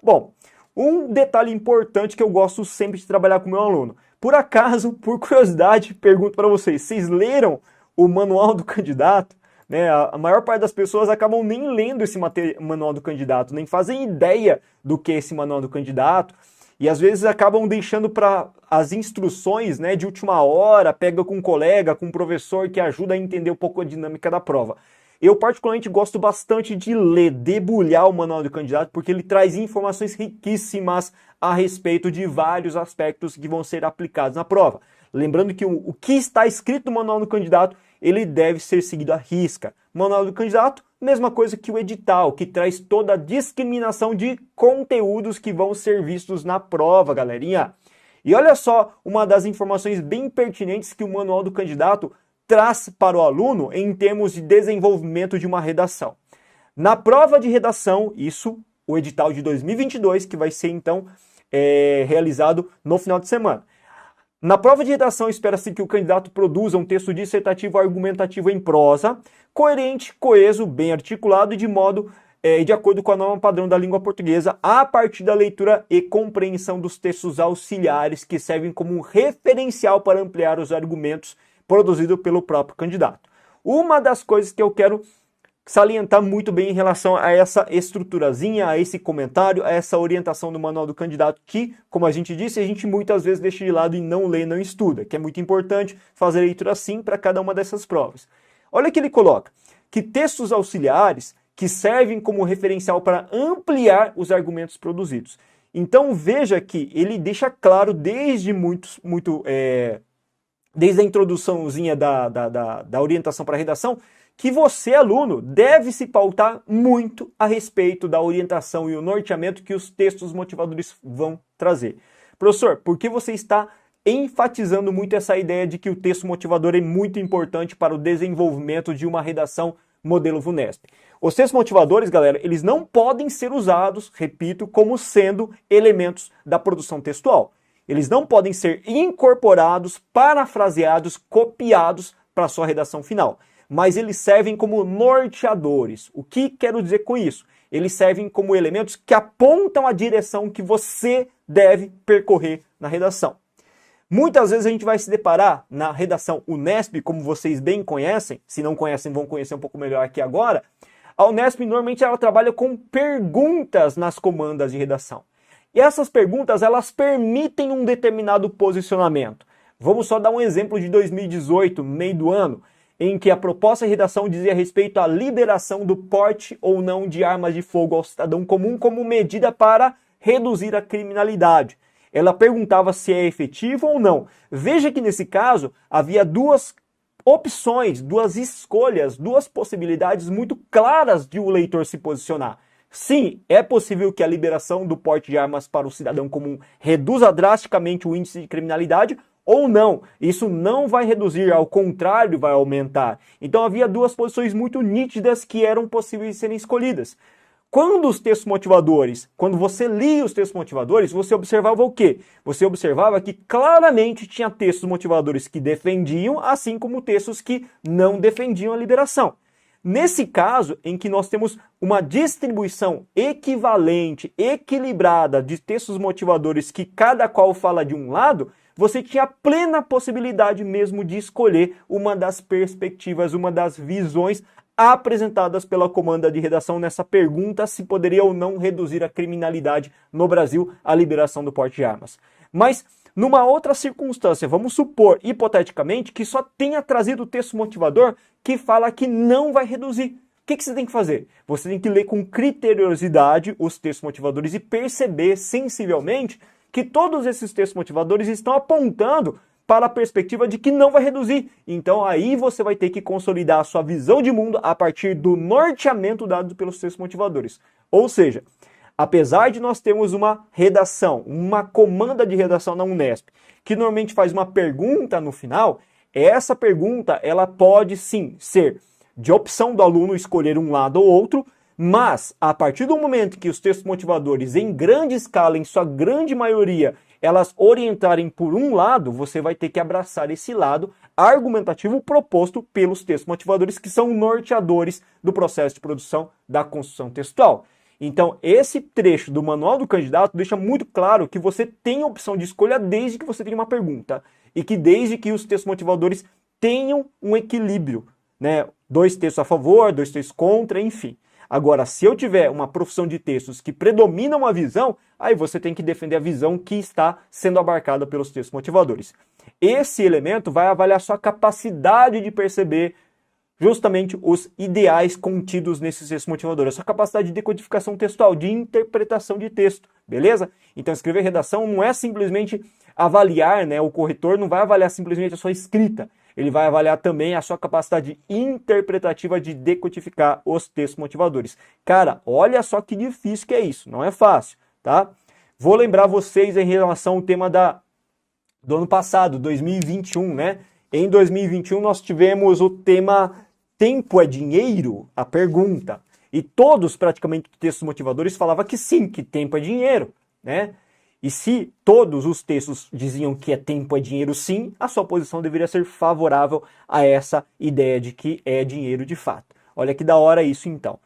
Bom, um detalhe importante que eu gosto sempre de trabalhar com o meu aluno. Por acaso, por curiosidade, pergunto para vocês, vocês leram o manual do candidato? Né? A maior parte das pessoas acabam nem lendo esse manual do candidato, nem fazem ideia do que é esse manual do candidato, e às vezes acabam deixando para as instruções, né, de última hora, pega com um colega, com um professor que ajuda a entender um pouco a dinâmica da prova. Eu particularmente gosto bastante de ler, debulhar o manual do candidato, porque ele traz informações riquíssimas a respeito de vários aspectos que vão ser aplicados na prova. Lembrando que o que está escrito no manual do candidato, ele deve ser seguido à risca. Manual do candidato, mesma coisa que o edital, que traz toda a discriminação de conteúdos que vão ser vistos na prova, galerinha. E olha só uma das informações bem pertinentes que o manual do candidato traz para o aluno em termos de desenvolvimento de uma redação. Na prova de redação, isso, o edital de 2022, que vai ser então realizado no final de semana. Na prova de redação, espera-se que o candidato produza um texto dissertativo argumentativo em prosa, coerente, coeso, bem articulado e de acordo com a norma padrão da língua portuguesa, a partir da leitura e compreensão dos textos auxiliares que servem como referencial para ampliar os argumentos produzido pelo próprio candidato. Uma das coisas que eu quero salientar muito bem em relação a essa estruturazinha, a esse comentário, a essa orientação do manual do candidato que, como a gente disse, a gente muitas vezes deixa de lado e não lê, não estuda, que é muito importante fazer leitura sim para cada uma dessas provas. Olha que ele coloca, que textos auxiliares que servem como referencial para ampliar os argumentos produzidos. Então veja que ele deixa claro desde desde a introduçãozinha da orientação para a redação, que você, aluno, deve se pautar muito a respeito da orientação e o norteamento que os textos motivadores vão trazer. Professor, por que você está enfatizando muito essa ideia de que o texto motivador é muito importante para o desenvolvimento de uma redação modelo VUNESP? Os textos motivadores, galera, eles não podem ser usados, repito, como sendo elementos da produção textual. Eles não podem ser incorporados, parafraseados, copiados para a sua redação final. Mas eles servem como norteadores. O que quero dizer com isso? Eles servem como elementos que apontam a direção que você deve percorrer na redação. Muitas vezes a gente vai se deparar na redação Unesp, como vocês bem conhecem, se não conhecem vão conhecer um pouco melhor aqui agora. A Unesp normalmente ela trabalha com perguntas nas comandas de redação. E essas perguntas, elas permitem um determinado posicionamento. Vamos só dar um exemplo de 2018, meio do ano, em que a proposta de redação dizia respeito à liberação do porte ou não de armas de fogo ao cidadão comum como medida para reduzir a criminalidade. Ela perguntava se é efetivo ou não. Veja que nesse caso havia duas opções, duas escolhas, duas possibilidades muito claras de o leitor se posicionar. Sim, é possível que a liberação do porte de armas para o cidadão comum reduza drasticamente o índice de criminalidade ou não. Isso não vai reduzir, ao contrário, vai aumentar. Então havia duas posições muito nítidas que eram possíveis de serem escolhidas. Quando você lia os textos motivadores, você observava o quê? Você observava que claramente tinha textos motivadores que defendiam, assim como textos que não defendiam a liberação. Nesse caso, em que nós temos uma distribuição equivalente, equilibrada de textos motivadores que cada qual fala de um lado, você tinha plena possibilidade mesmo de escolher uma das perspectivas, uma das visões apresentadas pela comanda de redação nessa pergunta se poderia ou não reduzir a criminalidade no Brasil a liberação do porte de armas. Mas numa outra circunstância, vamos supor, hipoteticamente, que só tenha trazido o texto motivador que fala que não vai reduzir. O que você tem que fazer? Você tem que ler com criteriosidade os textos motivadores e perceber sensivelmente que todos esses textos motivadores estão apontando para a perspectiva de que não vai reduzir. Então aí você vai ter que consolidar a sua visão de mundo a partir do norteamento dado pelos textos motivadores. Ou seja, apesar de nós termos uma redação, uma comanda de redação na Unesp, que normalmente faz uma pergunta no final, essa pergunta ela pode sim ser de opção do aluno escolher um lado ou outro, mas a partir do momento que os textos motivadores em grande escala, em sua grande maioria, elas orientarem por um lado, você vai ter que abraçar esse lado argumentativo proposto pelos textos motivadores, que são norteadores do processo de produção da construção textual. Então, esse trecho do manual do candidato deixa muito claro que você tem a opção de escolha desde que você tenha uma pergunta e que desde que os textos motivadores tenham um equilíbrio, né? 2 textos a favor, 2 textos contra, enfim. Agora, se eu tiver uma profissão de textos que predomina uma visão, aí você tem que defender a visão que está sendo abarcada pelos textos motivadores. Esse elemento vai avaliar sua capacidade de perceber justamente os ideais contidos nesses textos motivadores, a sua capacidade de decodificação textual, de interpretação de texto, beleza? Então, escrever redação não é simplesmente avaliar, né? O corretor não vai avaliar simplesmente a sua escrita, ele vai avaliar também a sua capacidade interpretativa de decodificar os textos motivadores. Cara, olha só que difícil que é isso, não é fácil, tá? Vou lembrar vocês em relação ao tema do ano passado, 2021, né? Em 2021 nós tivemos o tema Tempo é dinheiro? A pergunta. E todos, praticamente, textos motivadores falavam que sim, que tempo é dinheiro, né? E se todos os textos diziam que tempo é dinheiro sim, a sua posição deveria ser favorável a essa ideia de que é dinheiro de fato. Olha que da hora isso então.